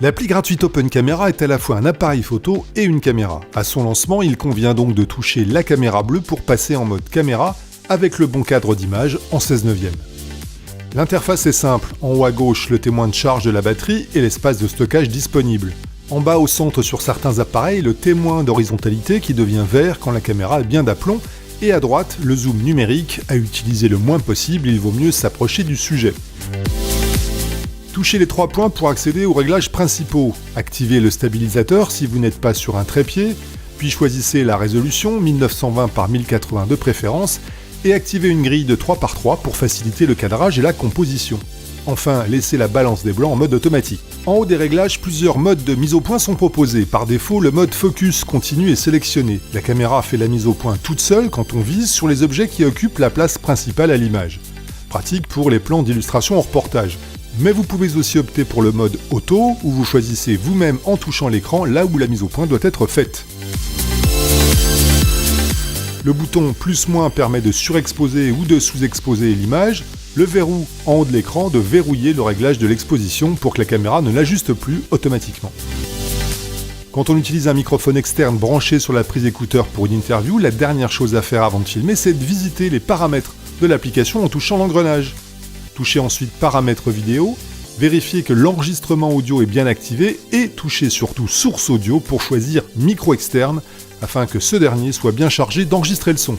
L'appli gratuite Open Camera est à la fois un appareil photo et une caméra. À son lancement, il convient donc de toucher la caméra bleue pour passer en mode caméra avec le bon cadre d'image en 16/9. L'interface est simple, en haut à gauche le témoin de charge de la batterie et l'espace de stockage disponible. En bas au centre sur certains appareils, le témoin d'horizontalité qui devient vert quand la caméra est bien d'aplomb, et à droite, le zoom numérique, à utiliser le moins possible, il vaut mieux s'approcher du sujet. Touchez les 3 points pour accéder aux réglages principaux. Activez le stabilisateur si vous n'êtes pas sur un trépied, puis choisissez la résolution 1920 par 1080 de préférence, et activez une grille de 3x3 pour faciliter le cadrage et la composition. Enfin, laissez la balance des blancs en mode automatique. En haut des réglages, plusieurs modes de mise au point sont proposés. Par défaut, le mode focus continu est sélectionné. La caméra fait la mise au point toute seule quand on vise sur les objets qui occupent la place principale à l'image. Pratique pour les plans d'illustration en reportage. Mais vous pouvez aussi opter pour le mode auto, où vous choisissez vous-même en touchant l'écran là où la mise au point doit être faite. Le bouton plus-moins permet de surexposer ou de sous-exposer l'image. Le verrou en haut de l'écran de verrouiller le réglage de l'exposition pour que la caméra ne l'ajuste plus automatiquement. Quand on utilise un microphone externe branché sur la prise écouteur pour une interview, la dernière chose à faire avant de filmer, c'est de visiter les paramètres de l'application en touchant l'engrenage. Touchez ensuite paramètres vidéo, vérifiez que l'enregistrement audio est bien activé et touchez surtout source audio pour choisir micro externe afin que ce dernier soit bien chargé d'enregistrer le son.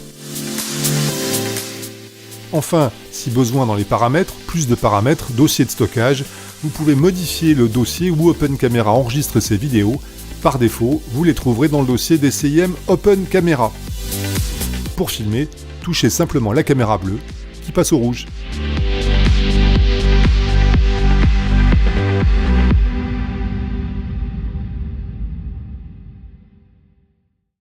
Enfin, si besoin dans les paramètres, plus de paramètres, dossier de stockage, vous pouvez modifier le dossier où Open Camera enregistre ses vidéos. Par défaut, vous les trouverez dans le dossier DCIM Open Camera. Pour filmer, touchez simplement la caméra bleue qui passe au rouge.